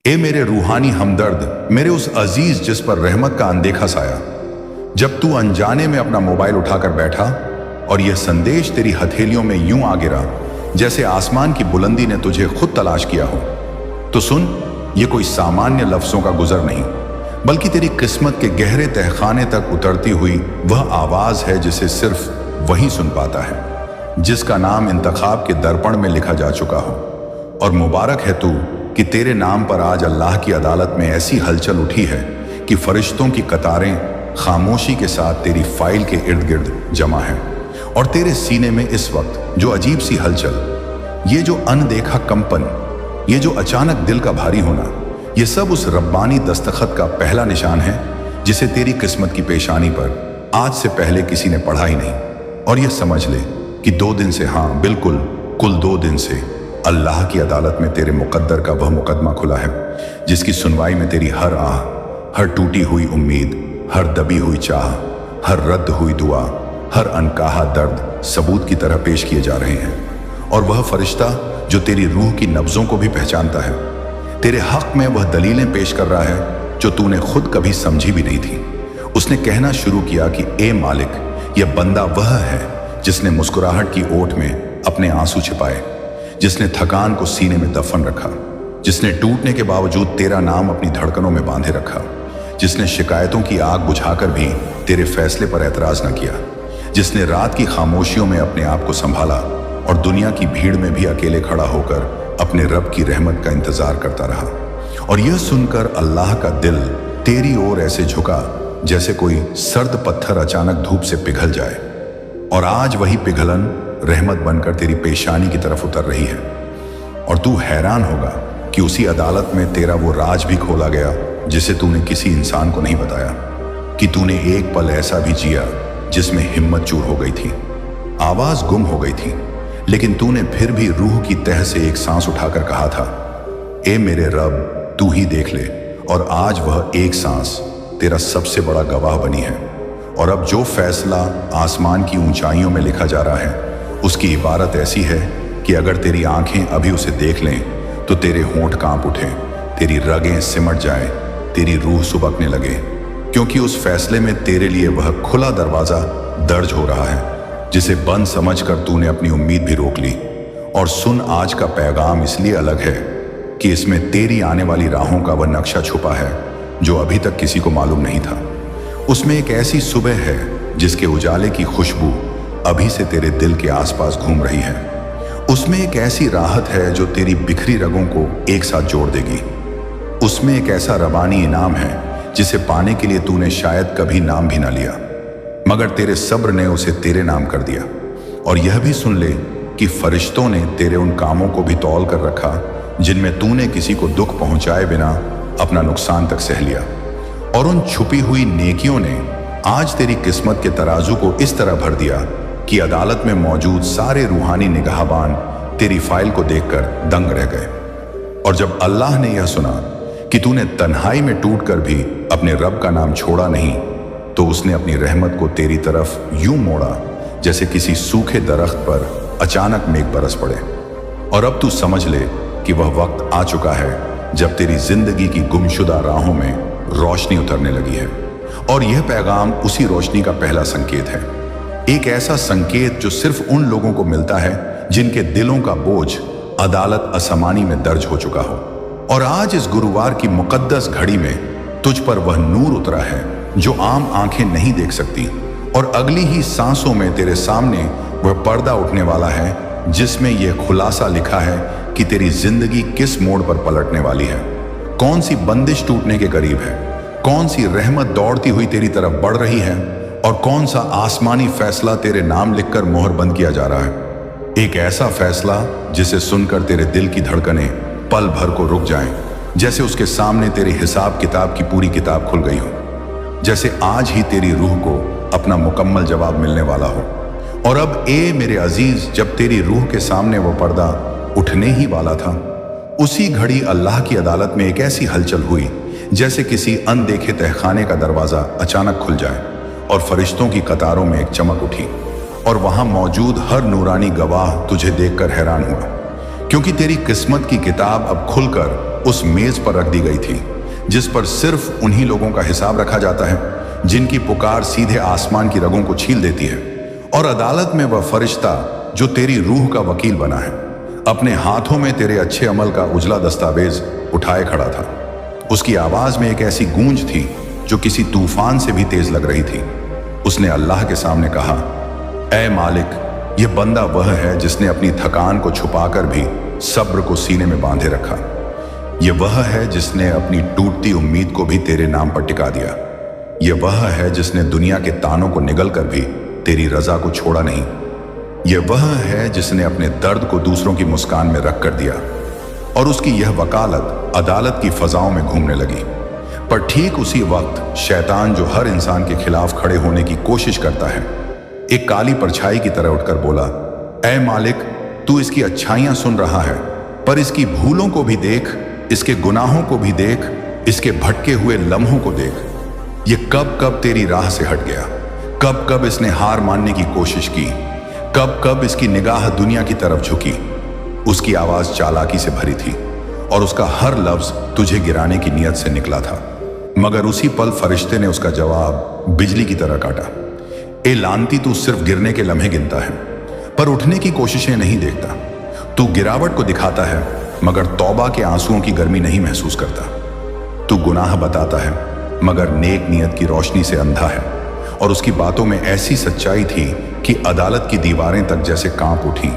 ए मेरे रूहानी हमदर्द, मेरे उस अजीज जिस पर रहमत का अनदेखा साया, जब तू अनजाने में अपना मोबाइल उठाकर बैठा और यह संदेश तेरी हथेलियों में यूं आ गिरा जैसे आसमान की बुलंदी ने तुझे खुद तलाश किया हो, तो सुन, ये कोई सामान्य लफ्जों का गुजर नहीं, बल्कि तेरी किस्मत के गहरे तहखाने तक उतरती हुई वह आवाज है जिसे सिर्फ वही सुन पाता है जिसका नाम इंतखाब के दर्पण में लिखा जा चुका हो। और मुबारक है तू कि तेरे नाम पर आज अल्लाह की अदालत में ऐसी हलचल उठी है कि फरिश्तों की कतारें खामोशी के साथ तेरी फाइल के इर्द गिर्द जमा है। और तेरे सीने में इस वक्त जो अजीब सी हलचल, ये जो अनदेखा कंपन, ये जो अचानक दिल का भारी होना, ये सब उस रब्बानी दस्तखत का पहला निशान है जिसे तेरी किस्मत की पेशानी पर आज से पहले किसी ने पढ़ा ही नहीं। और ये समझ ले कि 2 दिन से, हाँ बिल्कुल कुल 2 दिन से अल्लाह की अदालत में तेरे मुकद्दर का वह मुकदमा खुला है जिसकी सुनवाई में तेरी हर आह, हर टूटी हुई उम्मीद, हर दबी हुई चाह, हर रद्द हुई दुआ, हर अनकहा दर्द सबूत की तरह पेश किए जा रहे हैं। और वह फरिश्ता जो तेरी रूह की नब्जों को भी पहचानता है, तेरे हक में वह दलीलें पेश कर रहा है जो तूने खुद कभी समझी भी नहीं थी। उसने कहना शुरू किया कि ए मालिक, यह बंदा वह है जिसने मुस्कुराहट की ओट में अपने आंसू छिपाए, जिसने थकान को सीने में दफन रखा, जिसने टूटने के बावजूद तेरा नाम अपनी धड़कनों में बांधे रखा, जिसने शिकायतों की आग बुझाकर भी तेरे फैसले पर ऐतराज न किया, जिसने रात की खामोशियों में अपने आप को संभाला और दुनिया की भीड़ में भी अकेले खड़ा होकर अपने रब की रहमत का इंतजार करता रहा। और यह सुनकर अल्लाह का दिल तेरी ओर ऐसे झुका जैसे कोई सर्द पत्थर अचानक धूप से पिघल जाए। और आज वही पिघलन रहमत बनकर तेरी पेशानी की तरफ उतर रही है। और तू हैरान होगा कि उसी अदालत में तेरा वो राज भी खोला गया जिसे तूने किसी इंसान को नहीं बताया, कि तूने एक पल ऐसा भी जिया जिसमें हिम्मत चूर हो गई थी, आवाज गुम हो गई थी, लेकिन तूने फिर भी रूह की तह से एक सांस उठाकर कहा था, ए मेरे रब, तू ही देख ले। और आज वह एक सांस तेरा सबसे बड़ा गवाह बनी है। और अब जो फैसला आसमान की ऊंचाइयों में लिखा जा रहा है, उसकी इबारत ऐसी है कि अगर तेरी आंखें अभी उसे देख लें तो तेरे होंठ कांप उठें, तेरी रगें सिमट जाएं, तेरी रूह सुबकने लगे, क्योंकि उस फैसले में तेरे लिए वह खुला दरवाजा दर्ज हो रहा है जिसे बंद समझकर तूने अपनी उम्मीद भी रोक ली। और सुन, आज का पैगाम इसलिए अलग है कि इसमें तेरी आने वाली राहों का वह नक्शा छुपा है जो अभी तक किसी को मालूम नहीं था। उसमें एक ऐसी सुबह है जिसके उजाले की खुशबू अभी से तेरे दिल के आसपास घूम रही है। उसमें एक ऐसी राहत है जो तेरी बिखरी रगों को एक साथ जोड़ देगी। उसमें एक ऐसा रबानी इनाम है जिसे पाने के लिए तूने शायद कभी नाम भी ना लिया, मगर तेरे सब्र ने उसे तेरे नाम कर दिया। और यह भी सुन ले कि फरिश्तों ने तेरे उन कामों को भी तौल कर रखा जिनमें तूने किसी को दुख पहुंचाए बिना अपना नुकसान तक सह लिया। और उन छुपी हुई नेकियों ने आज तेरी किस्मत के तराजू को इस तरह भर दिया कि अदालत में मौजूद सारे रूहानी निगाहबान तेरी फाइल को देखकर दंग रह गए। और जब अल्लाह ने यह सुना कि तूने तन्हाई में टूटकर भी अपने रब का नाम छोड़ा नहीं, तो उसने अपनी रहमत को तेरी तरफ यूं मोड़ा जैसे किसी सूखे दरख्त पर अचानक मेघ बरस पड़े। और अब तू समझ ले कि वह वक्त आ चुका है जब तेरी जिंदगी की गुमशुदा राहों में रोशनी उतरने लगी है। और यह पैगाम उसी रोशनी का पहला संकेत है, एक ऐसा संकेत जो सिर्फ उन लोगों को मिलता है जिनके दिलों का बोझ अदालत असमानी में दर्ज हो चुका हो। और आज इस गुरुवार की मुकद्दस घड़ी में तुझ पर वह नूर उतरा है जो आम आंखें नहीं देख सकती। और अगली ही सांसों में तेरे सामने वह पर्दा उठने वाला है जिसमें यह खुलासा लिखा है कि तेरी जिंदगी किस मोड़ पर पलटने वाली है, कौन सी बंदिश टूटने के करीब है, कौन सी रहमत दौड़ती हुई तेरी तरफ बढ़ रही है, और कौन सा आसमानी फैसला तेरे नाम लिखकर मोहर बंद किया जा रहा है। एक ऐसा फैसला जिसे सुनकर तेरे दिल की धड़कनें पल भर को रुक जाएं, जैसे उसके सामने तेरे हिसाब किताब की पूरी किताब खुल गई हो, जैसे आज ही तेरी रूह को अपना मुकम्मल जवाब मिलने वाला हो। और अब ए मेरे अजीज, जब तेरी रूह के सामने वो पर्दा उठने ही वाला था, उसी घड़ी अल्लाह की अदालत में एक ऐसी हलचल हुई जैसे किसी अनदेखे तहखाने का दरवाजा अचानक खुल जाए और फरिश्तों की कतारों में एक चमक उठी। और वहां मौजूद हर नूरानी गवाह तुझे देखकर हैरान हुआ, क्योंकि तेरी किस्मत की किताब अब खुलकर उस मेज पर रख दी गई थी जिस पर सिर्फ उन्हीं लोगों का हिसाब रखा जाता है जिनकी पुकार सीधे आसमान की रगों को छील देती है। और अदालत में वह फरिश्ता जो तेरी रूह का वकील बना है अपने हाथों में तेरे अच्छे अमल का उजला दस्तावेज उठाए खड़ा था। उसकी आवाज में एक ऐसी गूंज थी जो किसी तूफान से भी तेज लग रही थी। उसने अल्लाह के सामने कहा, ऐ मालिक, यह बंदा वह है जिसने अपनी थकान को छुपाकर भी सब्र को सीने में बांधे रखा। यह वह है जिसने अपनी टूटती उम्मीद को भी तेरे नाम पर टिका दिया। यह वह है जिसने दुनिया के तानों को निगल कर भी तेरी रजा को छोड़ा नहीं। यह वह है जिसने अपने दर्द को दूसरों की मुस्कान में रख कर दिया। और उसकी यह वकालत अदालत की फजाओं में घूमने लगी। पर ठीक उसी वक्त शैतान, जो हर इंसान के खिलाफ खड़े होने की कोशिश करता है, एक काली परछाई की तरह उठकर बोला, ऐ मालिक, तू इसकी अच्छाइयां सुन रहा है, पर इसकी भूलों को भी देख, इसके गुनाहों को भी देख, इसके भटके हुए लम्हों को देख। ये कब कब तेरी राह से हट गया, कब कब इसने हार मानने की कोशिश की, कब कब इसकी निगाह दुनिया की तरफ झुकी। उसकी आवाज चालाकी से भरी थी और उसका हर लफ्ज तुझे गिराने की नीयत से निकला था। मगर उसी पल फरिश्ते ने उसका जवाब बिजली की तरह काटा, ए लानती, तू सिर्फ गिरने के लम्हे गिनता है पर उठने की कोशिशें नहीं देखता। तू गिरावट को दिखाता है मगर तौबा के आंसुओं की गर्मी नहीं महसूस करता। तू गुनाह बताता है मगर नेक नियत की रोशनी से अंधा है। और उसकी बातों में ऐसी सच्चाई थी कि अदालत की दीवारें तक जैसे कांप उठी।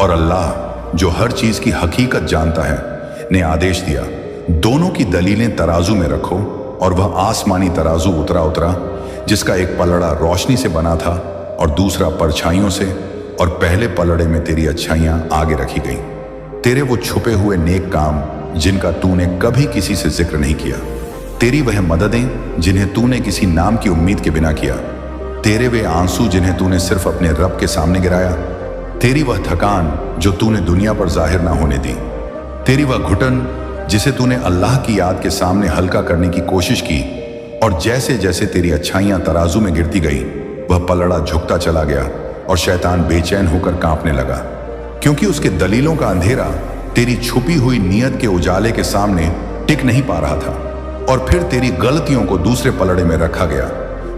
और अल्लाह, जो हर चीज की हकीकत जानता है, ने आदेश दिया, दोनों की दलीलें तराजू में रखो। और वह आसमानी तराजू उतरा जिसका एक पलड़ा रोशनी से बना था और दूसरा परछाइयों से, और पहले पलड़े में तेरी अच्छाइयां आगे रखी गई, तेरे वो छुपे हुए नेक काम जिनका तूने कभी किसी से जिक्र नहीं किया, तेरी वह मददें जिन्हें तूने किसी नाम की उम्मीद के बिना किया, तेरे वे आंसू जिन्हें तूने सिर्फ अपने रब के सामने गिराया, तेरी वह थकान जो तूने दुनिया पर जाहिर ना होने दी, तेरी वह घुटन जिसे तूने अल्लाह की याद के सामने हल्का करने की कोशिश की। और जैसे जैसे तेरी अच्छाइयां तराजू में गिरती गई, वह पलड़ा झुकता चला गया और शैतान बेचैन होकर कांपने लगा, क्योंकि उसके दलीलों का अंधेरा तेरी छुपी हुई नीयत के उजाले के सामने टिक नहीं पा रहा था। और फिर तेरी गलतियों को दूसरे पलड़े में रखा गया।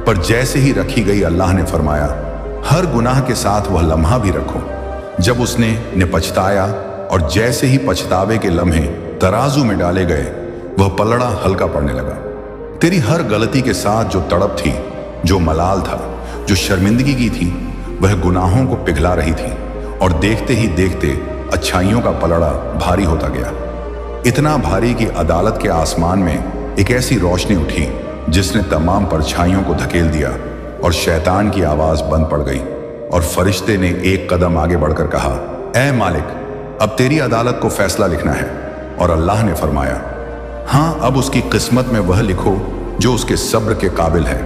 पर जैसे ही रखी गई, अल्लाह ने फरमाया, हर गुनाह के साथ वह लम्हा भी रखो जब उसने पछताया। और जैसे ही पछतावे के लम्हे तराजू में डाले गए, वह पलड़ा हल्का पड़ने लगा। तेरी हर गलती के साथ जो तड़प थी, जो मलाल था, जो शर्मिंदगी की थी, वह गुनाहों को पिघला रही थी। और देखते ही देखते अच्छाइयों का पलड़ा भारी होता गया, इतना भारी कि अदालत के आसमान में एक ऐसी रोशनी उठी जिसने तमाम परछाइयों को धकेल दिया। और शैतान की आवाज बंद पड़ गई और फरिश्ते ने एक कदम आगे बढ़कर कहा, ऐ मालिक, अब तेरी अदालत को फैसला लिखना है। और अल्लाह ने फरमाया, हाँ, अब उसकी किस्मत में वह लिखो जो उसके सब्र के काबिल है।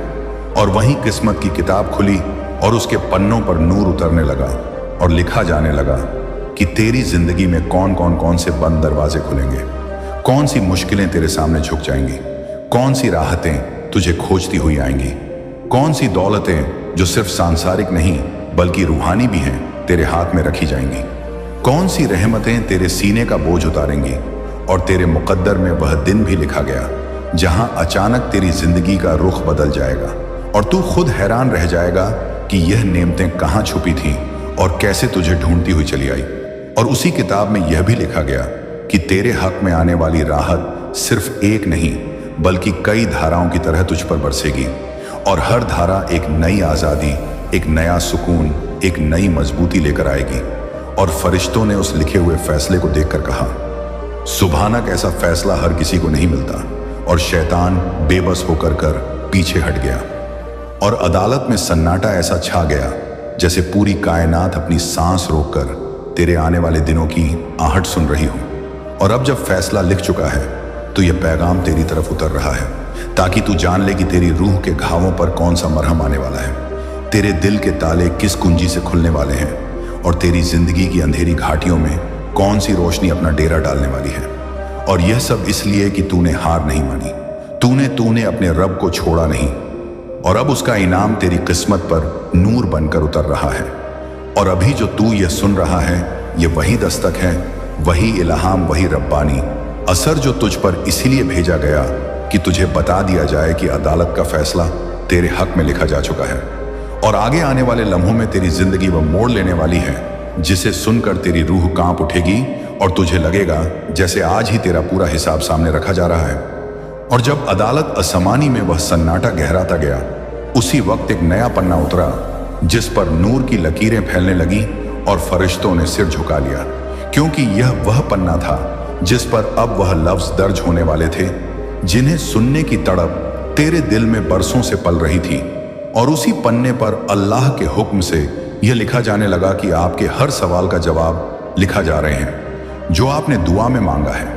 और वहीं किस्मत की किताब खुली और उसके पन्नों पर नूर उतरने लगा और लिखा जाने लगा कि तेरी जिंदगी में कौन से बंद दरवाजे खुलेंगे, कौन सी मुश्किलें तेरे सामने झुक जाएंगी, कौन सी राहतें तुझे खोजती हुई आएंगी, कौन सी दौलतें जो सिर्फ सांसारिक नहीं बल्कि रूहानी भी हैं तेरे हाथ में रखी जाएंगी, कौन सी रहमतें तेरे सीने का बोझ उतारेंगी। और तेरे मुकद्दर में वह दिन भी लिखा गया जहां अचानक तेरी जिंदगी का रुख बदल जाएगा और तू खुद हैरान रह जाएगा कि यह नेमतें कहाँ छुपी थीं और कैसे तुझे ढूंढती हुई चली आई। और उसी किताब में यह भी लिखा गया कि तेरे हक में आने वाली राहत सिर्फ एक नहीं बल्कि कई धाराओं की तरह तुझ पर बरसेगी। और हर धारा एक नई आज़ादी, एक नया सुकून, एक नई मजबूती लेकर आएगी। और फरिश्तों ने उस लिखे हुए फैसले को देखकर कहा, सुभानक, ऐसा फैसला हर किसी को नहीं मिलता। और शैतान बेबस होकर पीछे हट गया और अदालत में सन्नाटा ऐसा छा गया जैसे पूरी कायनात अपनी सांस रोककर तेरे आने वाले दिनों की आहट सुन रही हो। और अब जब फैसला लिख चुका है तो यह पैगाम तेरी तरफ उतर रहा है ताकि तू जान ले कि तेरी रूह के घावों पर कौन सा मरहम आने वाला है, तेरे दिल के ताले किस कुंजी से खुलने वाले हैं और तेरी जिंदगी की अंधेरी घाटियों में कौन सी रोशनी अपना डेरा डालने वाली है। और यह सब इसलिए कि तूने हार नहीं मानी, तूने अपने रब को छोड़ा नहीं। और अब उसका इनाम तेरी किस्मत पर नूर बनकर उतर रहा है। और अभी जो तू यह सुन रहा है, ये वही दस्तक है, वही इल्हाम, वही रब्बानी असर जो तुझ पर इसीलिए भेजा गया कि तुझे बता दिया जाए कि अदालत का फैसला तेरे हक में लिखा जा चुका है और आगे आने वाले लम्हों में तेरी जिंदगी वो मोड़ लेने वाली है जिसे सुनकर तेरी रूह कांप उठेगी और तुझे लगेगा जैसे आज ही तेरा पूरा हिसाब सामने रखा जा रहा है। और जब अदालत असमानी में वह सन्नाटा गहराता गया, उसी वक्त एक नया पन्ना उतरा जिस पर नूर की लकीरें फैलने लगी और फरिश्तों ने सिर झुका लिया, क्योंकि यह वह पन्ना था जिस पर अब वह लफ्ज दर्ज होने वाले थे जिन्हें सुनने की तड़प तेरे दिल में बरसों से पल रही थी। और उसी पन्ने पर अल्लाह के हुक्म से यह लिखा जाने लगा कि आपके हर सवाल का जवाब लिखा जा रहे हैं जो आपने दुआ में मांगा है।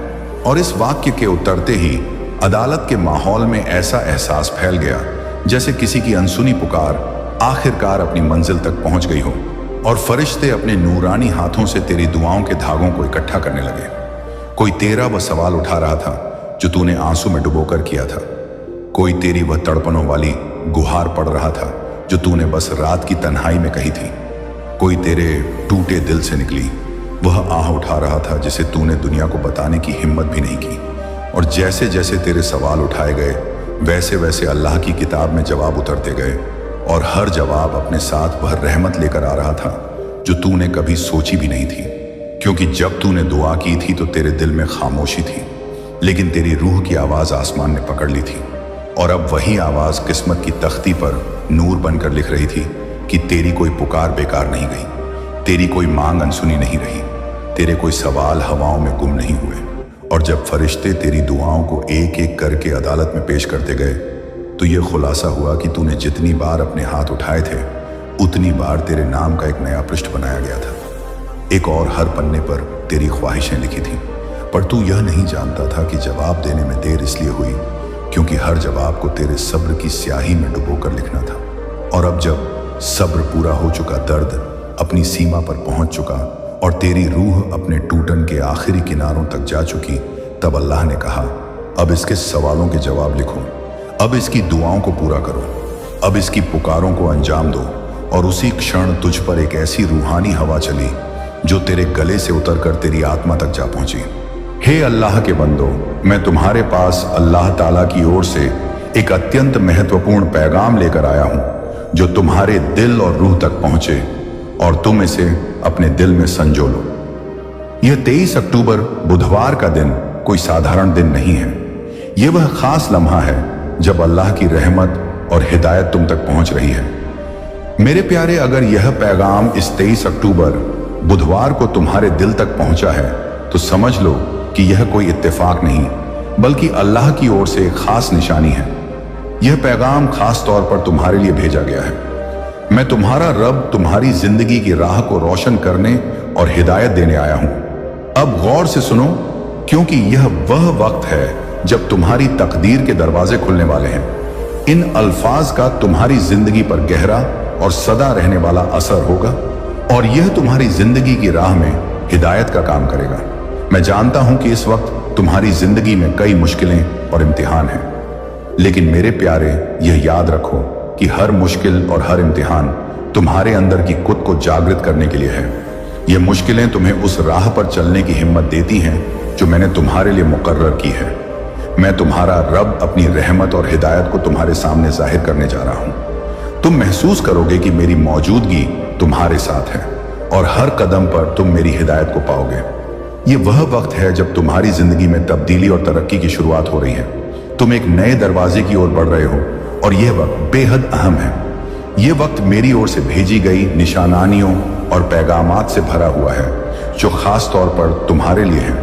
और इस वाक्य के उतरते ही अदालत के माहौल में ऐसा एहसास फैल गया जैसे किसी की अनसुनी पुकार आखिरकार अपनी मंजिल तक पहुंच गई हो और फरिश्ते अपने नूरानी हाथों से तेरी दुआओं के धागों को इकट्ठा करने लगे। कोई तेरा वह सवाल उठा रहा था जो तूने आंसू में डुबोकर किया था, कोई तेरी वह तड़पनों वाली गुहार पड़ रहा था जो तूने बस रात की तन्हाई में कही थी, कोई तेरे टूटे दिल से निकली वह आह उठा रहा था जिसे तूने दुनिया को बताने की हिम्मत भी नहीं की। और जैसे जैसे तेरे सवाल उठाए गए वैसे वैसे अल्लाह की किताब में जवाब उतरते गए और हर जवाब अपने साथ वह रहमत लेकर आ रहा था जो तूने कभी सोची भी नहीं थी। क्योंकि जब तूने दुआ की थी तो तेरे दिल में खामोशी थी, लेकिन तेरी रूह की आवाज़ आसमान ने पकड़ ली थी और अब वही आवाज़ किस्मत की तख्ती पर नूर बनकर लिख रही थी कि तेरी कोई पुकार बेकार नहीं गई, तेरी कोई मांग अनसुनी नहीं रही, तेरे कोई सवाल हवाओं में गुम नहीं हुए। और जब फरिश्ते तेरी दुआओं को एक एक करके अदालत में पेश करते गए तो ये खुलासा हुआ कि तूने जितनी बार अपने हाथ उठाए थे उतनी बार तेरे नाम का एक नया पृष्ठ बनाया गया था। एक और हर पन्ने पर तेरी ख्वाहिशें लिखी थी, पर तू यह नहीं जानता था कि जवाब देने में देर इसलिए हुई क्योंकि हर जवाब को तेरे सब्र की स्याही में डुबोकर लिखना था। और अब जब सब्र पूरा हो चुका, दर्द अपनी सीमा पर पहुंच चुका और तेरी रूह अपने टूटन के आखिरी किनारों तक जा चुकी, तब अल्लाह ने कहा, अब इसके सवालों के जवाब लिखो, अब इसकी दुआओं को पूरा करो, अब इसकी पुकारों को अंजाम दो। और उसी क्षण तुझ पर एक ऐसी रूहानी हवा चली जो तेरे गले से उतरकर तेरी आत्मा तक जा पहुंची। हे अल्लाह के बंदो, मैं तुम्हारे पास अल्लाह ताला की ओर से एक अत्यंत महत्वपूर्ण पैगाम लेकर आया हूं जो तुम्हारे दिल और रूह तक पहुंचे और तुम इसे अपने दिल में संजो लो। यह 23 अक्टूबर बुधवार का दिन कोई साधारण दिन नहीं है। यह वह खास लम्हा है जब अल्लाह की रहमत और हिदायत तुम तक पहुंच रही है। मेरे प्यारे, अगर यह पैगाम इस 23 अक्टूबर बुधवार को तुम्हारे दिल तक पहुंचा है तो समझ लो कि यह कोई इत्तेफाक नहीं बल्कि अल्लाह की ओर से एक खास निशानी है। यह पैगाम खास तौर पर तुम्हारे लिए भेजा गया है। मैं तुम्हारा रब तुम्हारी जिंदगी की राह को रोशन करने और हिदायत देने आया हूं। अब गौर से सुनो, क्योंकि यह वह वक्त है जब तुम्हारी तकदीर के दरवाजे खुलने वाले हैं। इन अल्फाज का तुम्हारी जिंदगी पर गहरा और सदा रहने वाला असर होगा और यह तुम्हारी जिंदगी की राह में हिदायत का काम करेगा। मैं जानता हूं कि इस वक्त तुम्हारी जिंदगी में कई मुश्किलें और इम्तिहान हैं, लेकिन मेरे प्यारे, यह याद रखो कि हर मुश्किल और हर इम्तिहान तुम्हारे अंदर की खुद को जागृत करने के लिए है। ये मुश्किलें तुम्हें उस राह पर चलने की हिम्मत देती हैं जो मैंने तुम्हारे लिए मुकर्रर की है। मैं तुम्हारा रब अपनी रहमत और हिदायत को तुम्हारे सामने जाहिर करने जा रहा हूं। तुम महसूस करोगे कि मेरी मौजूदगी तुम्हारे साथ है और हर कदम पर तुम मेरी हिदायत को पाओगे। ये वह वक्त है जब तुम्हारी जिंदगी में तब्दीली और तरक्की की शुरुआत हो रही है। तुम एक नए दरवाजे की ओर बढ़ रहे हो और यह वक्त बेहद अहम है। यह वक्त मेरी ओर से भेजी गई निशानियों और पैगामात से भरा हुआ है जो खास तौर पर तुम्हारे लिए हैं।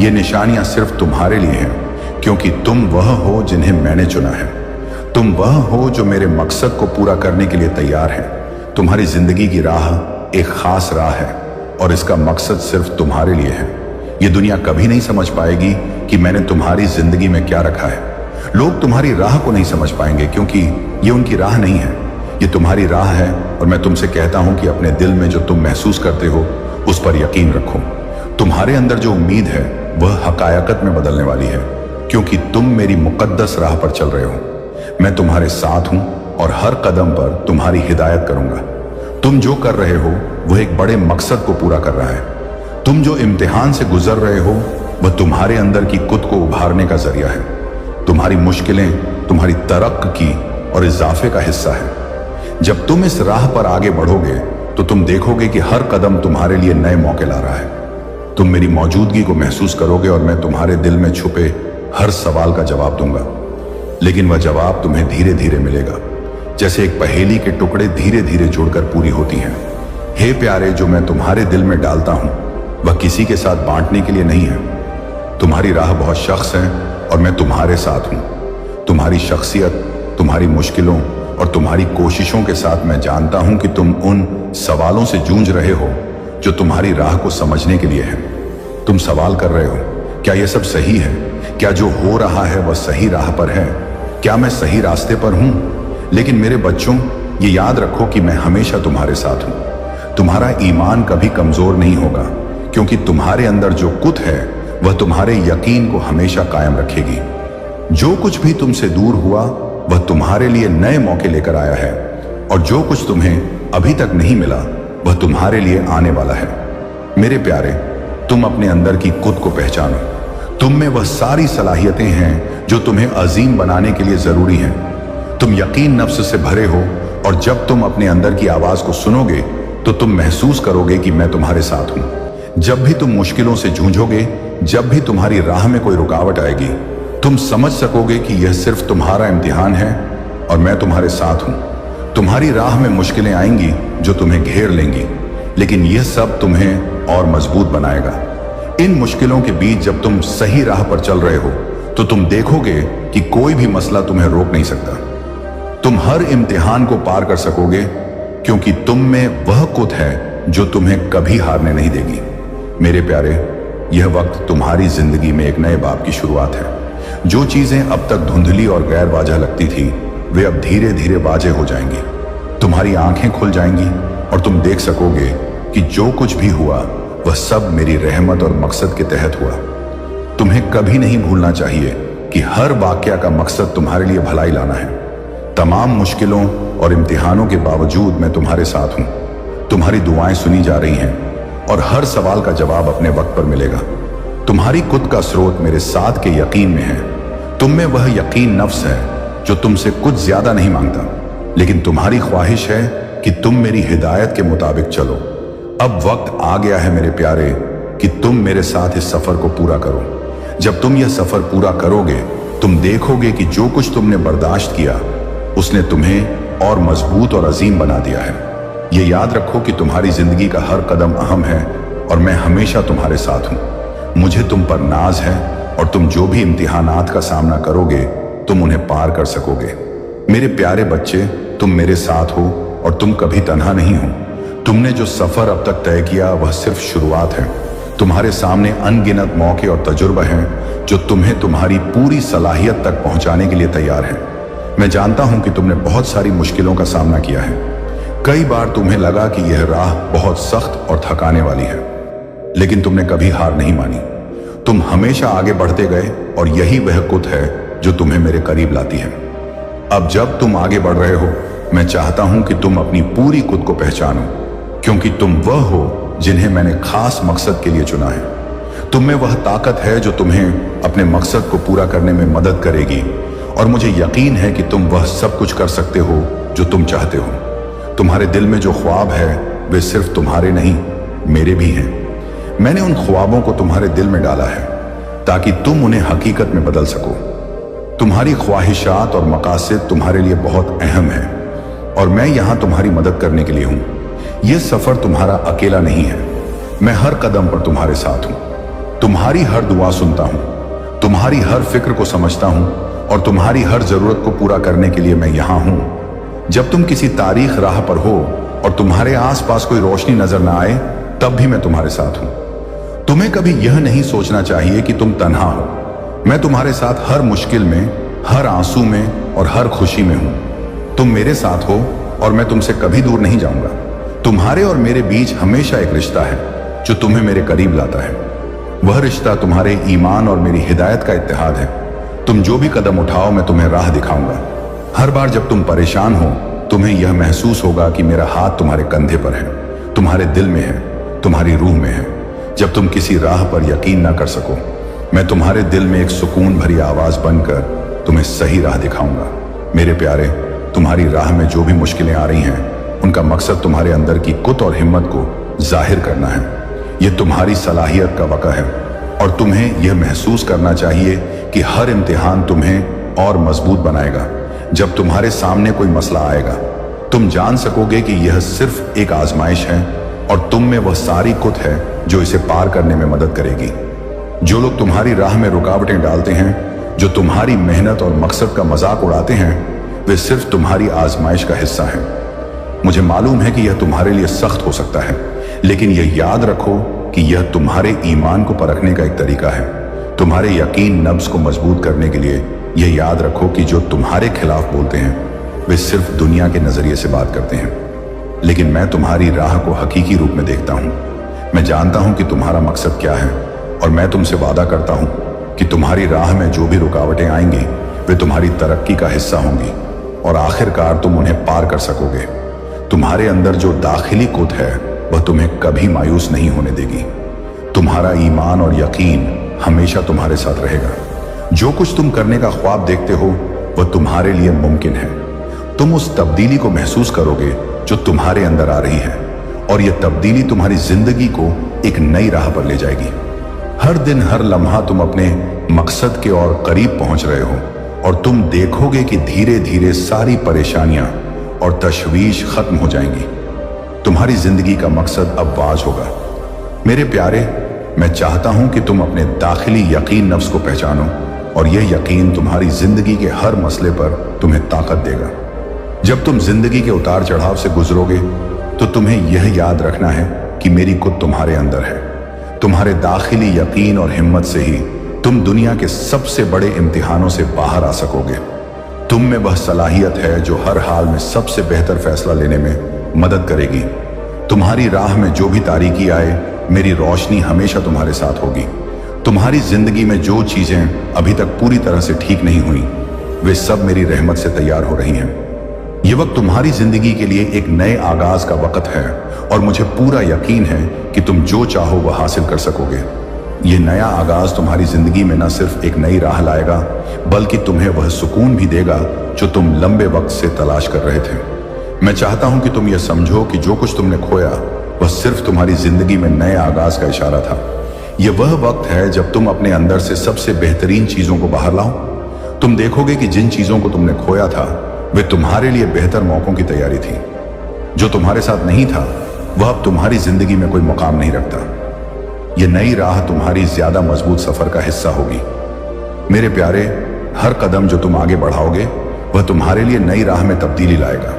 ये निशानियां सिर्फ तुम्हारे लिए हैं क्योंकि तुम वह हो जिन्हें मैंने चुना है। तुम वह हो जो मेरे मकसद को पूरा करने के लिए तैयार है। तुम्हारी जिंदगी की राह एक खास राह है और इसका मकसद सिर्फ तुम्हारे लिए है। ये दुनिया कभी नहीं समझ पाएगी कि मैंने तुम्हारी जिंदगी में क्या रखा है। लोग तुम्हारी राह को नहीं समझ पाएंगे क्योंकि ये उनकी राह नहीं है, ये तुम्हारी राह है। और मैं तुमसे कहता हूं कि अपने दिल में जो तुम महसूस करते हो उस पर यकीन रखो। तुम्हारे अंदर जो उम्मीद है वह हकायकत में बदलने वाली है क्योंकि तुम मेरी मुकद्दस राह पर चल रहे हो। मैं तुम्हारे साथ हूं और हर कदम पर तुम्हारी हिदायत करूंगा। तुम जो कर रहे हो वह एक बड़े मकसद को पूरा कर रहा है। तुम जो इम्तिहान से गुजर रहे हो वह तुम्हारे अंदर की खुद को उभारने का जरिया है। तुम्हारी मुश्किलें तुम्हारी तरक्की और इजाफे का हिस्सा है। जब तुम इस राह पर आगे बढ़ोगे तो तुम देखोगे कि हर कदम तुम्हारे लिए नए मौके ला रहा है। तुम मेरी मौजूदगी को महसूस करोगे और मैं तुम्हारे दिल में छुपे हर सवाल का जवाब दूंगा, लेकिन वह जवाब तुम्हें धीरे धीरे मिलेगा, जैसे एक पहेली के टुकड़े धीरे धीरे जुड़कर पूरी होती हैं। हे प्यारे, जो मैं तुम्हारे दिल में डालता हूं वह किसी के साथ बांटने के लिए नहीं है। तुम्हारी राह बहुत शख्स है और मैं तुम्हारे साथ हूं। तुम्हारी शख्सियत, तुम्हारी मुश्किलों और तुम्हारी कोशिशों के साथ मैं जानता हूं कि तुम उन सवालों से जूझ रहे हो जो तुम्हारी राह को समझने के लिए है। तुम सवाल कर रहे हो, क्या यह सब सही है? क्या जो हो रहा है वह सही राह पर है? क्या मैं सही रास्ते पर हूं? लेकिन मेरे बच्चों, ये याद रखो कि मैं हमेशा तुम्हारे साथ हूं। तुम्हारा ईमान कभी कमजोर नहीं होगा, क्योंकि तुम्हारे अंदर जो कुत है वह तुम्हारे यकीन को हमेशा कायम रखेगी। जो कुछ भी तुमसे दूर हुआ वह तुम्हारे लिए नए मौके लेकर आया है, और जो कुछ तुम्हें अभी तक नहीं मिला वह तुम्हारे लिए आने वाला है। मेरे प्यारे, तुम अपने अंदर की खुद को पहचानो। तुम में वह सारी सलाहियतें हैं जो तुम्हें अजीम बनाने के लिए जरूरी हैं। तुम यकीन नफ्स से भरे हो, और जब तुम अपने अंदर की आवाज को सुनोगे तो तुम महसूस करोगे कि मैं तुम्हारे साथ हूं। जब भी तुम मुश्किलों से जूझोगे, जब भी तुम्हारी राह में कोई रुकावट आएगी, तुम समझ सकोगे कि यह सिर्फ तुम्हारा इम्तिहान है और मैं तुम्हारे साथ हूं। तुम्हारी राह में मुश्किलें आएंगी जो तुम्हें घेर लेंगी, लेकिन यह सब तुम्हें और मजबूत बनाएगा। इन मुश्किलों के बीच जब तुम सही राह पर चल रहे हो तो तुम देखोगे कि कोई भी मसला तुम्हें रोक नहीं सकता। तुम हर इम्तिहान को पार कर सकोगे, क्योंकि तुम में वह कुत है जो तुम्हें कभी हारने नहीं देगी। मेरे प्यारे, यह वक्त तुम्हारी जिंदगी में एक नए बाब की शुरुआत है। जो चीजें अब तक धुंधली और गैर वाजह लगती थी, वे अब धीरे धीरे वाजह हो जाएंगी। तुम्हारी आंखें खुल जाएंगी और तुम देख सकोगे कि जो कुछ भी हुआ वह सब मेरी रहमत और मकसद के तहत हुआ। तुम्हें कभी नहीं भूलना चाहिए कि हर वाकया का मकसद तुम्हारे लिए भलाई लाना है। तमाम मुश्किलों और इम्तिहानों के बावजूद मैं तुम्हारे साथ हूं। तुम्हारी दुआएं सुनी जा रही हैं और हर सवाल का जवाब अपने वक्त पर मिलेगा। तुम्हारी खुद का स्रोत मेरे साथ के यकीन में है। तुम में वह यकीन नफ्स है जो तुमसे कुछ ज्यादा नहीं मांगता, लेकिन तुम्हारी ख्वाहिश है कि तुम मेरी हिदायत के मुताबिक चलो। अब वक्त आ गया है मेरे प्यारे कि तुम मेरे साथ इस सफर को पूरा करो। जब तुम यह सफर पूरा करोगे, तुम देखोगे कि जो कुछ तुमने बर्दाश्त किया उसने तुम्हें और मजबूत और अजीम बना दिया है। ये याद रखो कि तुम्हारी जिंदगी का हर कदम अहम है और मैं हमेशा तुम्हारे साथ हूं। मुझे तुम पर नाज है और तुम जो भी इम्तिहानात का सामना करोगे तुम उन्हें पार कर सकोगे। मेरे प्यारे बच्चे, तुम मेरे साथ हो और तुम कभी तन्हा नहीं हो। तुमने जो सफर अब तक तय किया वह सिर्फ शुरुआत है। तुम्हारे सामने अनगिनत मौके और तजुर्बा हैं जो तुम्हें तुम्हारी पूरी सलाहियत तक पहुंचाने के लिए तैयार हैं। मैं जानता हूं कि तुमने बहुत सारी मुश्किलों का सामना किया है। कई बार तुम्हें लगा कि यह राह बहुत सख्त और थकाने वाली है, लेकिन तुमने कभी हार नहीं मानी। तुम हमेशा आगे बढ़ते गए और यही वह कुत है जो तुम्हें मेरे करीब लाती है। अब जब तुम आगे बढ़ रहे हो, मैं चाहता हूं कि तुम अपनी पूरी खुद को पहचानो, क्योंकि तुम वह हो जिन्हें मैंने खास मकसद के लिए चुना है। तुम में वह ताकत है जो तुम्हें अपने मकसद को पूरा करने में मदद करेगी, और मुझे यकीन है कि तुम वह सब कुछ कर सकते हो जो तुम चाहते हो। तुम्हारे दिल में जो ख्वाब है वे सिर्फ तुम्हारे नहीं, मेरे भी हैं। मैंने उन ख्वाबों को तुम्हारे दिल में डाला है ताकि तुम उन्हें हकीकत में बदल सको। तुम्हारी ख्वाहिशात और मकासद तुम्हारे लिए बहुत अहम है, और मैं यहां तुम्हारी मदद करने के लिए हूं। यह सफर तुम्हारा अकेला नहीं है। मैं हर कदम पर तुम्हारे साथ हूं। तुम्हारी हर दुआ सुनता हूं, तुम्हारी हर फिक्र को समझता हूं, और तुम्हारी हर जरूरत को पूरा करने के लिए मैं यहां हूं। जब तुम किसी तारीख राह पर हो और तुम्हारे आसपास कोई रोशनी नजर ना आए, तब भी मैं तुम्हारे साथ हूं। तुम्हें कभी यह नहीं सोचना चाहिए कि तुम तन्हा हो। मैं तुम्हारे साथ हर मुश्किल में, हर आंसू में और हर खुशी में हूं। तुम मेरे साथ हो और मैं तुमसे कभी दूर नहीं जाऊंगा। तुम्हारे और मेरे बीच हमेशा एक रिश्ता है जो तुम्हें मेरे करीब लाता है। वह रिश्ता तुम्हारे ईमान और मेरी हिदायत का इत्तेहाद है। तुम जो भी कदम उठाओ, मैं तुम्हें राह दिखाऊंगा। हर बार जब तुम परेशान हो, तुम्हें यह महसूस होगा कि मेरा हाथ तुम्हारे कंधे पर है, तुम्हारे दिल में है, तुम्हारी रूह में है। जब तुम किसी राह पर यकीन ना कर सको, मैं तुम्हारे दिल में एक सुकून भरी आवाज बनकर तुम्हें सही राह दिखाऊंगा। मेरे प्यारे, तुम्हारी राह में जो भी मुश्किलें आ रही हैं, उनका मकसद तुम्हारे अंदर की कुत और हिम्मत को जाहिर करना है। यह तुम्हारी सलाहियत का वक़्त है और तुम्हें यह महसूस करना चाहिए कि हर इम्तिहान तुम्हें और मजबूत बनाएगा। जब तुम्हारे सामने कोई मसला आएगा, तुम जान सकोगे कि यह सिर्फ एक आजमाइश है और तुम में वह सारी कुत है जो इसे पार करने में मदद करेगी। जो लोग तुम्हारी राह में रुकावटें डालते हैं, जो तुम्हारी मेहनत और मकसद का मजाक उड़ाते हैं, वे सिर्फ तुम्हारी आजमाइश का हिस्सा हैं। मुझे मालूम है कि यह तुम्हारे लिए सख्त हो सकता है, लेकिन यह याद रखो कि यह तुम्हारे ईमान को परखने का एक तरीका है। तुम्हारे यकीन नब्ज को मजबूत करने के लिए यह याद रखो कि जो तुम्हारे खिलाफ बोलते हैं, वे सिर्फ दुनिया के नजरिए से बात करते हैं, लेकिन मैं तुम्हारी राह को हकीकी रूप में देखता हूं। मैं जानता हूं कि तुम्हारा मकसद क्या है और मैं तुमसे वादा करता हूं कि तुम्हारी राह में जो भी रुकावटें आएंगी, वे तुम्हारी तरक्की का हिस्सा होंगी और आखिरकार तुम उन्हें पार कर सकोगे। तुम्हारे अंदर जो दाखिली कुत है, वह तुम्हें कभी मायूस नहीं होने देगी। तुम्हारा ईमान और यकीन हमेशा तुम्हारे साथ रहेगा। जो कुछ तुम करने का ख्वाब देखते हो, वह तुम्हारे लिए मुमकिन है। तुम उस तब्दीली को महसूस करोगे जो तुम्हारे अंदर आ रही है, और यह तब्दीली तुम्हारी जिंदगी को एक नई राह पर ले जाएगी। हर दिन हर लम्हा तुम अपने मकसद के और करीब पहुंच रहे हो और तुम देखोगे कि धीरे धीरे सारी परेशानियां और तशवीश खत्म हो जाएंगी। तुम्हारी जिंदगी का मकसद अब वाज होगा। मेरे प्यारे, मैं चाहता हूं कि तुम अपने दाखिली यकीन नफ्स को पहचानो और यह यकीन तुम्हारी जिंदगी के हर मसले पर तुम्हें ताकत देगा। जब तुम जिंदगी के उतार चढ़ाव से गुजरोगे, तो तुम्हें यह याद रखना है कि मेरी कुत तुम्हारे अंदर है। तुम्हारे दाखिली यकीन और हिम्मत से ही तुम दुनिया के सबसे बड़े इम्तिहानों से बाहर आ सकोगे। तुम में वह सलाहियत है जो हर हाल में सबसे बेहतर फैसला लेने में मदद करेगी। तुम्हारी राह में जो भी तारीकी आए, मेरी रोशनी हमेशा तुम्हारे साथ होगी। तुम्हारी जिंदगी में जो चीजें अभी तक पूरी तरह से ठीक नहीं हुई, वे सब मेरी रहमत से तैयार हो रही हैं। ये वक्त तुम्हारी जिंदगी के लिए एक नए आगाज का वक्त है और मुझे पूरा यकीन है कि तुम जो चाहो वह हासिल कर सकोगे। ये नया आगाज तुम्हारी जिंदगी में न सिर्फ एक नई राह लाएगा, बल्कि तुम्हें वह सुकून भी देगा जो तुम लंबे वक्त से तलाश कर रहे थे। मैं चाहता हूं कि तुम यह समझो कि जो कुछ तुमने खोया, वह सिर्फ तुम्हारी जिंदगी में नए आगाज का इशारा था। यह वह वक्त है जब तुम अपने अंदर से सबसे बेहतरीन चीजों को बाहर लाओ। तुम देखोगे कि जिन चीजों को तुमने खोया था, वे तुम्हारे लिए बेहतर मौकों की तैयारी थी। जो तुम्हारे साथ नहीं था, वह अब तुम्हारी जिंदगी में कोई मुकाम नहीं रखता। यह नई राह तुम्हारी ज्यादा मजबूत सफर का हिस्सा होगी। मेरे प्यारे, हर कदम जो तुम आगे बढ़ाओगे, वह तुम्हारे लिए नई राह में तब्दीली लाएगा।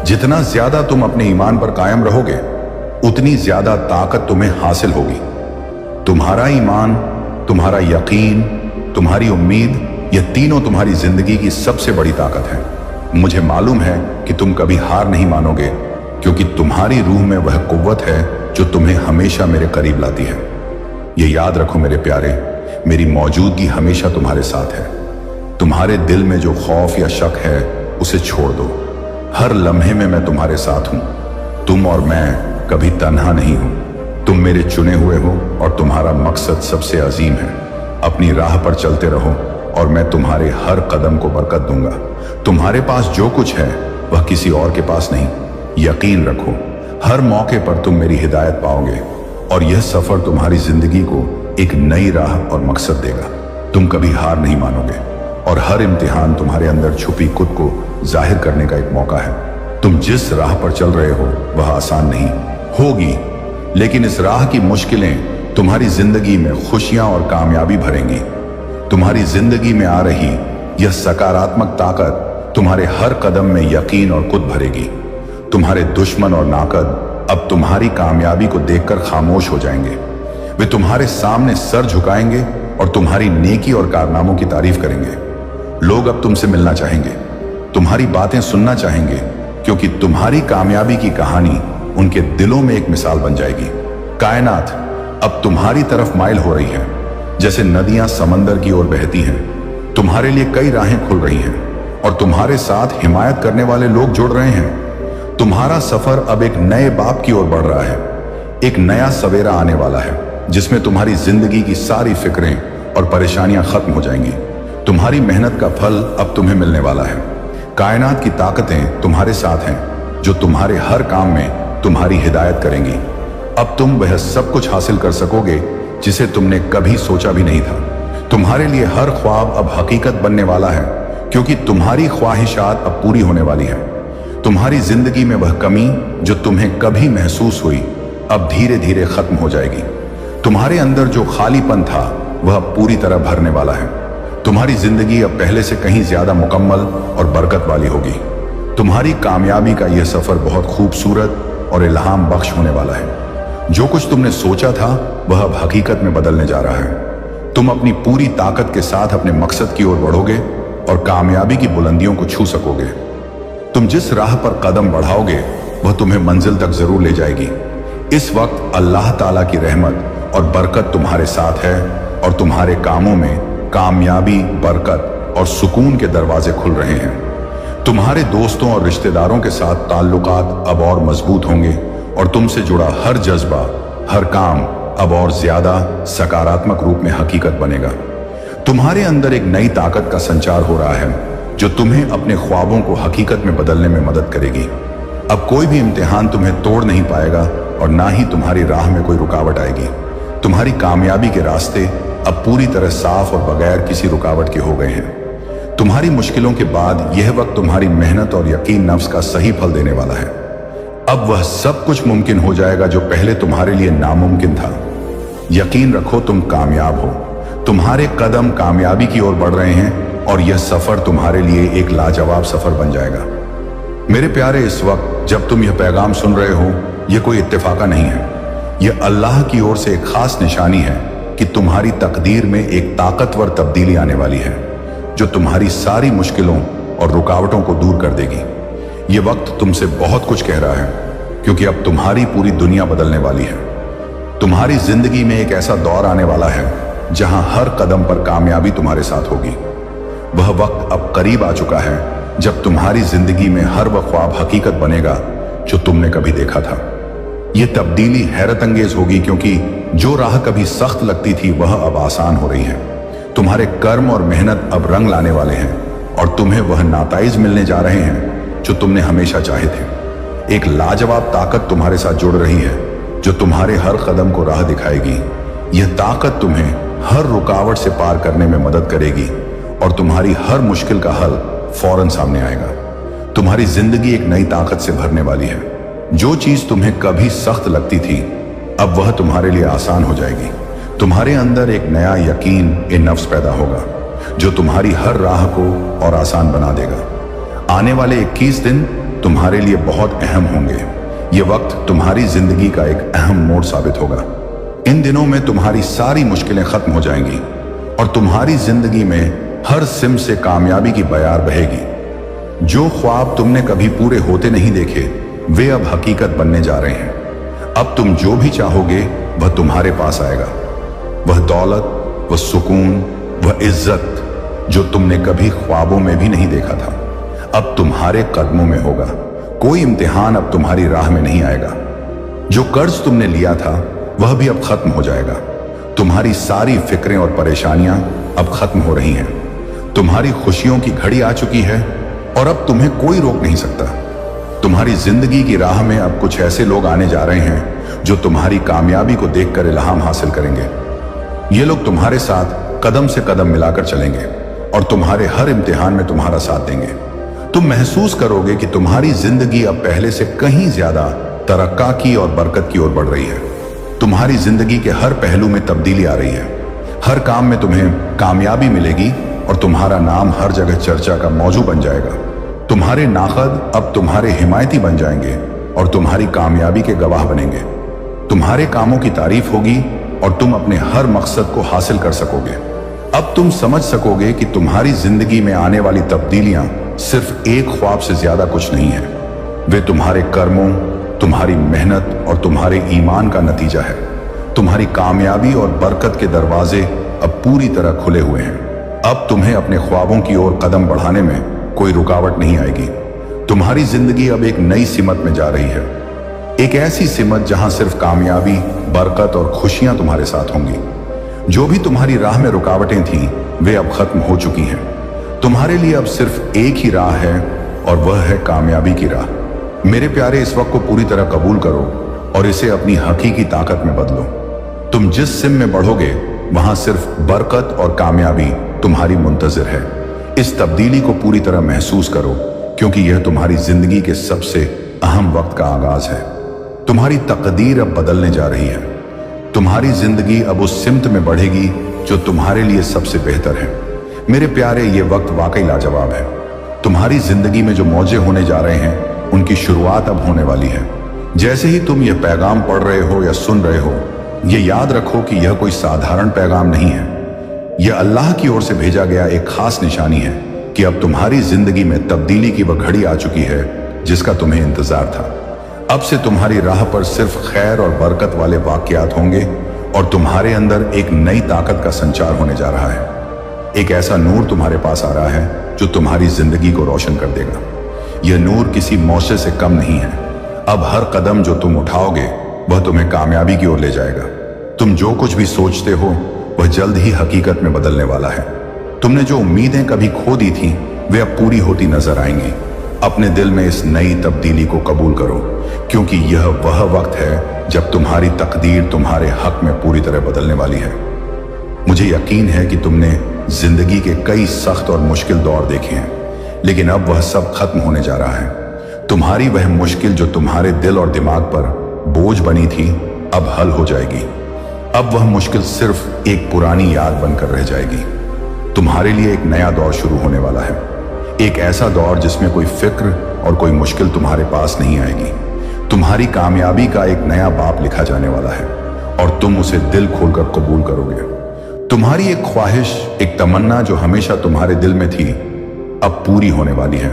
जितना ज्यादा तुम अपने ईमान पर कायम रहोगे, उतनी ज्यादा ताकत तुम्हें हासिल होगी। तुम्हारा ईमान, तुम्हारा यकीन, तुम्हारी उम्मीद, यह तीनों तुम्हारी जिंदगी की सबसे बड़ी ताकत है। मुझे मालूम है कि तुम कभी हार नहीं मानोगे, क्योंकि तुम्हारी रूह में वह कुव्वत है जो तुम्हें हमेशा मेरे करीब लाती है। यह याद रखो मेरे प्यारे, मेरी मौजूदगी हमेशा तुम्हारे साथ है। तुम्हारे दिल में जो खौफ या शक है, उसे छोड़ दो। हर लम्हे में मैं तुम्हारे साथ हूं। तुम और मैं कभी तन्हा नहीं हूं। तुम मेरे चुने हुए हो और तुम्हारा मकसद सबसे अजीम है। अपनी राह पर चलते रहो और मैं तुम्हारे हर कदम को बरकत दूंगा। तुम्हारे पास जो कुछ है, वह किसी और के पास नहीं। यकीन रखो, हर मौके पर तुम मेरी हिदायत पाओगे और यह सफर तुम्हारी जिंदगी को एक नई राह और मकसद देगा। तुम कभी हार नहीं मानोगे और हर इम्तिहान तुम्हारे अंदर छुपी खुद को जाहिर करने का एक मौका है। तुम जिस राह पर चल रहे हो, वह आसान नहीं होगी, लेकिन इस राह की मुश्किलें तुम्हारी जिंदगी में खुशियां और कामयाबी भरेंगी। तुम्हारी जिंदगी में आ रही यह सकारात्मक ताकत तुम्हारे हर कदम में यकीन और कुत भरेगी। तुम्हारे दुश्मन और नाकद अब तुम्हारी कामयाबी को देखकर खामोश हो जाएंगे। वे तुम्हारे सामने सर झुकाएंगे और तुम्हारी नेकी और कारनामों की तारीफ करेंगे। लोग अब तुमसे मिलना चाहेंगे, तुम्हारी बातें सुनना चाहेंगे, क्योंकि तुम्हारी कामयाबी की कहानी उनके दिलों में एक मिसाल बन जाएगी। कायनात अब तुम्हारी तरफ माइल हो रही है, जैसे नदियां समंदर की ओर बहती हैं। तुम्हारे लिए कई राहें खुल रही हैं और तुम्हारे साथ हिमायत करने वाले लोग जुड़ रहे हैं। तुम्हारा सफर अब एक नए बाब की ओर बढ़ रहा है। एक नया सवेरा आने वाला है, जिसमें तुम्हारी जिंदगी की सारी फिक्रें और परेशानियां खत्म हो जाएंगी। तुम्हारी मेहनत का फल अब तुम्हें मिलने वाला है। कायनात की ताकतें तुम्हारे साथ हैं, जो तुम्हारे हर काम में तुम्हारी हिदायत करेंगी। अब तुम वह सब कुछ हासिल कर सकोगे जिसे तुमने कभी सोचा भी नहीं था। तुम्हारे लिए हर ख्वाब अब हकीकत बनने वाला है, क्योंकि तुम्हारी ख्वाहिशात अब पूरी होने वाली है। तुम्हारी जिंदगी में वह कमी जो तुम्हें कभी महसूस हुई, अब धीरे धीरे खत्म हो जाएगी। तुम्हारे अंदर जो खालीपन था वह पूरी तरह भरने वाला है। तुम्हारी जिंदगी अब पहले से कहीं ज्यादा मुकम्मल और बरकत वाली होगी। तुम्हारी कामयाबी का यह सफर बहुत खूबसूरत और इल्हाम बख्श होने वाला है। जो कुछ तुमने सोचा था वह अब हकीकत में बदलने जा रहा है। तुम अपनी पूरी ताकत के साथ अपने मकसद की ओर बढ़ोगे और कामयाबी की बुलंदियों को छू सकोगे। तुम जिस राह पर कदम बढ़ाओगे वह तुम्हें मंजिल तक जरूर ले जाएगी। इस वक्त अल्लाह ताला की रहमत और बरकत तुम्हारे साथ है और तुम्हारे कामों में कामयाबी, बरकत और सुकून के दरवाजे खुल रहे हैं। तुम्हारे दोस्तों और रिश्तेदारों के साथ ताल्लुकात अब और मजबूत होंगे और तुमसे जुड़ा हर जज्बा, हर काम अब और ज्यादा सकारात्मक रूप में हकीकत बनेगा। तुम्हारे अंदर एक नई ताकत का संचार हो रहा है जो तुम्हें अपने ख्वाबों को हकीकत में बदलने में मदद करेगी। अब कोई भी इम्तिहान तुम्हें तोड़ नहीं पाएगा और ना ही तुम्हारी राह में कोई रुकावट आएगी। तुम्हारी कामयाबी के रास्ते अब पूरी तरह साफ और बगैर किसी रुकावट के हो गए हैं। तुम्हारी मुश्किलों के बाद यह वक्त तुम्हारी मेहनत और यकीन नफ्स का सही फल देने वाला है। अब वह सब कुछ मुमकिन हो जाएगा जो पहले तुम्हारे लिए नामुमकिन था। यकीन रखो, तुम कामयाब हो। तुम्हारे कदम कामयाबी की ओर बढ़ रहे हैं और यह सफर तुम्हारे लिए एक लाजवाब सफर बन जाएगा। मेरे प्यारे, इस वक्त जब तुम यह पैगाम सुन रहे हो, यह कोई इत्तेफाका नहीं है। यह अल्लाह की ओर से एक खास निशानी है कि तुम्हारी तकदीर में एक ताकतवर तब्दीली आने वाली है जो तुम्हारी सारी मुश्किलों और रुकावटों को दूर कर देगी। यह वक्त तुमसे बहुत कुछ कह रहा है, क्योंकि अब तुम्हारी पूरी दुनिया बदलने वाली है। तुम्हारी जिंदगी में एक ऐसा दौर आने वाला है जहां हर कदम पर कामयाबी तुम्हारे साथ होगी। वह वक्त अब करीब आ चुका है जब तुम्हारी जिंदगी में हर वह ख्वाब हकीकत बनेगा जो तुमने कभी देखा था। यह तब्दीली हैरत अंगेज होगी, क्योंकि जो राह कभी सख्त लगती थी वह अब आसान हो रही है। तुम्हारे कर्म और मेहनत अब रंग लाने वाले हैं और तुम्हें वह नाताइज मिलने जा रहे हैं जो तुमने हमेशा चाहे थे। एक लाजवाब ताकत तुम्हारे साथ जुड़ रही है जो तुम्हारे हर कदम को राह दिखाएगी। यह ताकत तुम्हें हर रुकावट से पार करने में मदद करेगी और तुम्हारी हर मुश्किल का हल फौरन सामने आएगा। तुम्हारी जिंदगी एक नई ताकत से भरने वाली है। जो चीज तुम्हें कभी सख्त लगती थी अब वह तुम्हारे लिए आसान हो जाएगी। तुम्हारे अंदर एक नया यकीन ए नफ्स पैदा होगा जो तुम्हारी हर राह को और आसान बना देगा। आने वाले 21 दिन तुम्हारे लिए बहुत अहम होंगे। ये वक्त तुम्हारी जिंदगी का एक अहम मोड़ साबित होगा। इन दिनों में तुम्हारी सारी मुश्किलें खत्म हो जाएंगी और तुम्हारी जिंदगी में हर सिम से कामयाबी की बयार बहेगी। जो ख्वाब तुमने कभी पूरे होते नहीं देखे वे अब हकीकत बनने जा रहे हैं। अब तुम जो भी चाहोगे वह तुम्हारे पास आएगा। वह दौलत, वह सुकून, वह इज्जत जो तुमने कभी ख्वाबों में भी नहीं देखा था अब तुम्हारे कदमों में होगा। कोई इम्तिहान अब तुम्हारी राह में नहीं आएगा। जो कर्ज तुमने लिया था वह भी अब खत्म हो जाएगा। तुम्हारी सारी फिक्रें और परेशानियां अब खत्म हो रही हैं। तुम्हारी खुशियों की घड़ी आ चुकी है और अब तुम्हें कोई रोक नहीं सकता। तुम्हारी जिंदगी की राह में अब कुछ ऐसे लोग आने जा रहे हैं जो तुम्हारी कामयाबी को देखकर इल्हाम हासिल करेंगे। ये लोग तुम्हारे साथ कदम से कदम मिलाकर चलेंगे और तुम्हारे हर इम्तिहान में तुम्हारा साथ देंगे। तुम महसूस करोगे कि तुम्हारी जिंदगी अब पहले से कहीं ज्यादा तरक्की और बरकत की ओर बढ़ रही है। तुम्हारी जिंदगी के हर पहलू में तब्दीली आ रही है। हर काम में तुम्हें कामयाबी मिलेगी और तुम्हारा नाम हर जगह चर्चा का मौजू बन जाएगा। तुम्हारे नाखद अब तुम्हारे हिमायती बन जाएंगे और तुम्हारी कामयाबी के गवाह बनेंगे। तुम्हारे कामों की तारीफ होगी और तुम अपने हर मकसद को हासिल कर सकोगे। अब तुम समझ सकोगे कि तुम्हारी जिंदगी में आने वाली तब्दीलियां सिर्फ एक ख्वाब से ज्यादा कुछ नहीं है। वे तुम्हारे कर्मों, तुम्हारी मेहनत और तुम्हारे ईमान का नतीजा है। तुम्हारी कामयाबी और बरकत के दरवाजे अब पूरी तरह खुले हुए हैं। अब तुम्हें अपने ख्वाबों की ओर कदम बढ़ाने में कोई रुकावट नहीं आएगी। तुम्हारी जिंदगी अब एक नई सिमत में जा रही है, एक ऐसी सिमत जहां सिर्फ कामयाबी, बरकत और खुशियां तुम्हारे साथ होंगी। जो भी तुम्हारी राह में रुकावटें थीं वे अब खत्म हो चुकी हैं। तुम्हारे लिए अब सिर्फ एक ही राह है और वह है कामयाबी की राह। मेरे प्यारे, इस वक्त को पूरी तरह कबूल करो और इसे अपनी हकीकी ताकत में बदलो। तुम जिस सिम में बढ़ोगे वहां सिर्फ बरकत और कामयाबी तुम्हारी मुंतजिर है। इस तब्दीली को पूरी तरह महसूस करो क्योंकि यह तुम्हारी जिंदगी के सबसे अहम वक्त का आगाज है। तुम्हारी तकदीर अब बदलने जा रही है। तुम्हारी जिंदगी अब उस सिमत में बढ़ेगी जो तुम्हारे लिए सबसे बेहतर है। मेरे प्यारे, ये वक्त वाकई लाजवाब है। तुम्हारी जिंदगी में जो मौजे होने जा रहे हैं उनकी शुरुआत अब होने वाली है। जैसे ही तुम यह पैगाम पढ़ रहे हो या सुन रहे हो, ये याद रखो कि यह कोई साधारण पैगाम नहीं है। यह अल्लाह की ओर से भेजा गया एक खास निशानी है कि अब तुम्हारी जिंदगी में तब्दीली की वह घड़ी आ चुकी है जिसका तुम्हें इंतजार था। अब से तुम्हारी राह पर सिर्फ खैर और बरकत वाले वाकयात होंगे और तुम्हारे अंदर एक नई ताकत का संचार होने जा रहा है। एक ऐसा नूर तुम्हारे पास आ रहा है जो तुम्हारी जिंदगी को रोशन कर देगा। यह नूर किसी मौसे से कम नहीं है। अब हर कदम जो तुम उठाओगे वह तुम्हें कामयाबी की ओर ले जाएगा। तुम जो कुछ भी सोचते हो वह जल्द ही हकीकत में बदलने वाला है। तुमने जो उम्मीदें कभी खो दी थी वे अब पूरी होती नजर आएंगी। अपने दिल में इस नई तब्दीली को कबूल करो क्योंकि यह वह वक्त है जब तुम्हारी तकदीर तुम्हारे हक में पूरी तरह बदलने वाली है। मुझे यकीन है कि तुमने जिंदगी के कई सख्त और मुश्किल दौर देखे हैं, लेकिन अब वह सब खत्म होने जा रहा है। तुम्हारी वह मुश्किल जो तुम्हारे दिल और दिमाग पर बोझ बनी थी अब हल हो जाएगी। अब वह मुश्किल सिर्फ एक पुरानी याद बनकर रह जाएगी। तुम्हारे लिए एक नया दौर शुरू होने वाला है। एक ऐसा दौर जिसमें कोई फिक्र और कोई मुश्किल तुम्हारे पास नहीं आएगी। तुम्हारी कामयाबी का एक नया बाप लिखा जाने वाला है और तुम उसे दिल खोलकर कबूल करोगे। तुम्हारी एक ख्वाहिश, एक तमन्ना जो हमेशा तुम्हारे दिल में थी अब पूरी होने वाली है।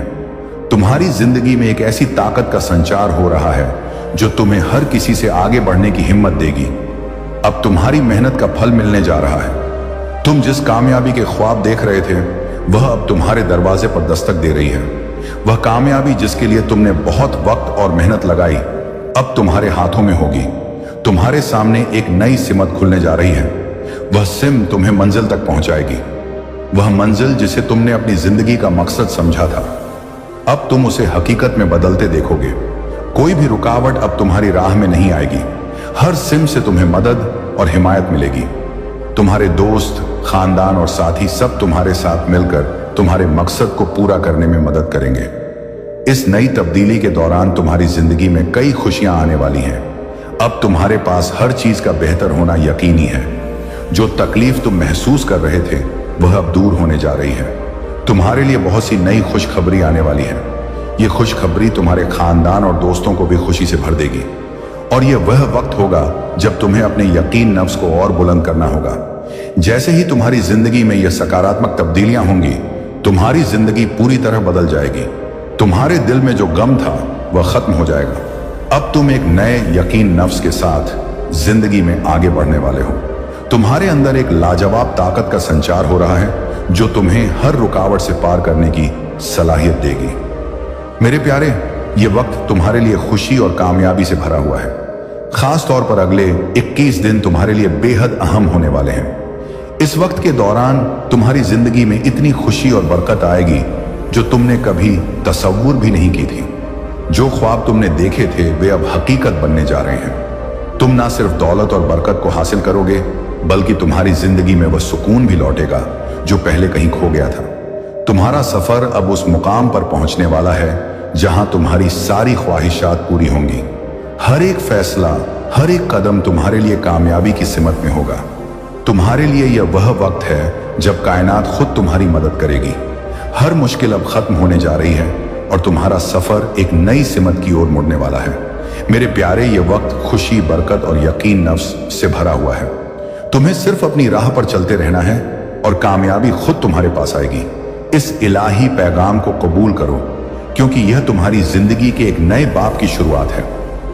तुम्हारी जिंदगी में एक ऐसी ताकत का संचार हो रहा है जो तुम्हें हर किसी से आगे बढ़ने की हिम्मत देगी। अब तुम्हारी मेहनत का फल मिलने जा रहा है। तुम जिस कामयाबी के ख्वाब देख रहे थे वह अब तुम्हारे दरवाजे पर दस्तक दे रही है। वह कामयाबी जिसके लिए तुमने बहुत वक्त और मेहनत लगाई अब तुम्हारे हाथों में होगी। तुम्हारे सामने एक नई सिमत खुलने जा रही है। वह सिम तुम्हें मंजिल तक पहुंचाएगी। वह मंजिल जिसे तुमने अपनी जिंदगी का मकसद समझा था अब तुम उसे हकीकत में बदलते देखोगे। कोई भी रुकावट अब तुम्हारी राह में नहीं आएगी। हर सिम से तुम्हें मदद और हिमायत मिलेगी। तुम्हारे दोस्त, खानदान और साथी सब तुम्हारे साथ मिलकर तुम्हारे मकसद को पूरा करने में मदद करेंगे। इस नई तब्दीली के दौरान तुम्हारी जिंदगी में कई खुशियां आने वाली हैं। अब तुम्हारे पास हर चीज का बेहतर होना यकीनी है। जो तकलीफ तुम महसूस कर रहे थे वह अब दूर होने जा रही है। तुम्हारे लिए बहुत सी नई खुशखबरी आने वाली है। ये खुशखबरी तुम्हारे खानदान और दोस्तों को भी खुशी से भर देगी और यह वह वक्त होगा जब तुम्हें अपने यकीन नफ्स को और बुलंद करना होगा। जैसे ही तुम्हारी जिंदगी में यह सकारात्मक तब्दीलियां होंगी तुम्हारी जिंदगी पूरी तरह बदल जाएगी। तुम्हारे दिल में जो गम था वह खत्म हो जाएगा। अब तुम एक नए यकीन नफ्स के साथ जिंदगी में आगे बढ़ने वाले हो। तुम्हारे अंदर एक लाजवाब ताकत का संचार हो रहा है जो तुम्हें हर रुकावट से पार करने की सलाहियत देगी। मेरे प्यारे, ये वक्त तुम्हारे लिए खुशी और कामयाबी से भरा हुआ है। खास तौर पर अगले 21 दिन तुम्हारे लिए बेहद अहम होने वाले हैं। इस वक्त के दौरान तुम्हारी जिंदगी में इतनी खुशी और बरकत आएगी जो तुमने कभी तसव्वुर भी नहीं की थी। जो ख्वाब तुमने देखे थे वे अब हकीकत बनने जा रहे हैं। तुम ना सिर्फ दौलत और बरकत को हासिल करोगे बल्कि तुम्हारी जिंदगी में वह सुकून भी लौटेगा जो पहले कहीं खो गया था। तुम्हारा सफर अब उस मुकाम पर पहुंचने वाला है जहां तुम्हारी सारी ख्वाहिशात पूरी होंगी। हर एक फैसला, हर एक कदम तुम्हारे लिए कामयाबी की सिमत में होगा। तुम्हारे लिए यह वह वक्त है जब कायनात खुद तुम्हारी मदद करेगी। हर मुश्किल अब खत्म होने जा रही है और तुम्हारा सफर एक नई सिमत की ओर मुड़ने वाला है। मेरे प्यारे, यह वक्त खुशी, बरकत और यकीन नफ्स से भरा हुआ है। तुम्हें सिर्फ अपनी राह पर चलते रहना है और कामयाबी खुद तुम्हारे पास आएगी। इस इलाही पैगाम को कबूल करो क्योंकि यह तुम्हारी जिंदगी के एक नए बाब की शुरुआत है।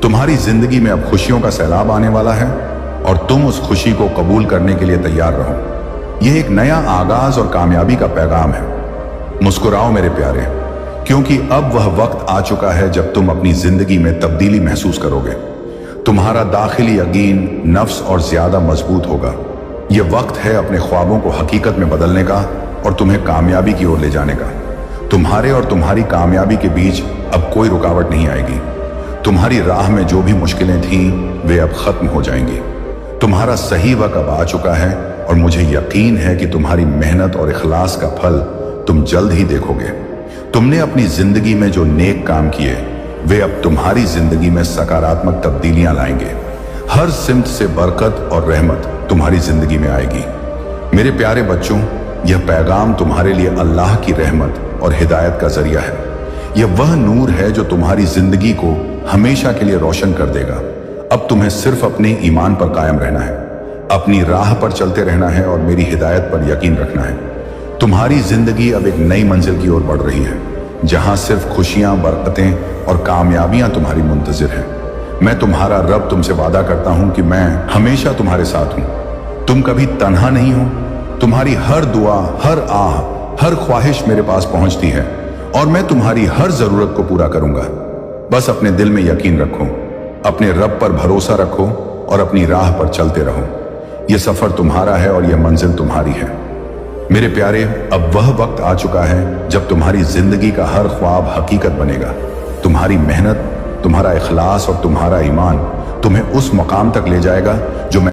तुम्हारी जिंदगी में अब खुशियों का सैलाब आने वाला है और तुम उस खुशी को कबूल करने के लिए तैयार रहो। यह एक नया आगाज और कामयाबी का पैगाम है। मुस्कुराओ मेरे प्यारे, क्योंकि अब वह वक्त आ चुका है जब तुम अपनी जिंदगी में तब्दीली महसूस करोगे। तुम्हारा दाखिली यकीन नफ्स और ज्यादा मजबूत होगा ये वक्त है अपने ख्वाबों को हकीकत में बदलने का और तुम्हें कामयाबी की ओर ले जाने का। तुम्हारे और तुम्हारी कामयाबी के बीच अब कोई रुकावट नहीं आएगी। तुम्हारी राह में जो भी मुश्किलें थीं वे अब खत्म हो जाएंगी। तुम्हारा सही वक्त अब आ चुका है और मुझे यकीन है कि तुम्हारी मेहनत और इखलास का फल तुम जल्द ही देखोगे। तुमने अपनी जिंदगी में जो नेक काम किए वे अब तुम्हारी जिंदगी में सकारात्मक तब्दीलियां लाएंगे। हर सिमत से बरकत और रहमत तुम्हारी जिंदगी में आएगी। मेरे प्यारे बच्चों, यह पैगाम तुम्हारे लिए अल्लाह की रहमत और हिदायत का जरिया है। यह वह नूर है जो तुम्हारी जिंदगी को हमेशा के लिए रोशन कर देगा। अब तुम्हें सिर्फ अपने ईमान पर कायम रहना है, अपनी राह पर चलते रहना है और मेरी हिदायत पर यकीन रखना है। तुम्हारी जिंदगी अब एक नई मंजिल की ओर बढ़ रही है, जहां सिर्फ खुशियां, बरकतें और कामयाबियां तुम्हारी मुंतजिर हैं। मैं तुम्हारा रब तुमसे वादा करता हूं कि मैं हमेशा तुम्हारे साथ हूं। तुम कभी तन्हा नहीं हो। तुम्हारी हर दुआ, हर आह, हर ख्वाहिश मेरे पास पहुंचती है और मैं तुम्हारी हर जरूरत को पूरा करूंगा। बस अपने दिल में यकीन रखो, अपने रब पर भरोसा रखो और अपनी राह पर चलते रहो। यह सफर तुम्हारा है और यह मंजिल तुम्हारी है। मेरे प्यारे, अब वह वक्त आ चुका है जब तुम्हारी जिंदगी का हर ख्वाब हकीकत बनेगा। तुम्हारी मेहनत, तुम्हारा इखलास और तुम्हारा ईमान तुम्हें उस मकाम तक ले जाएगा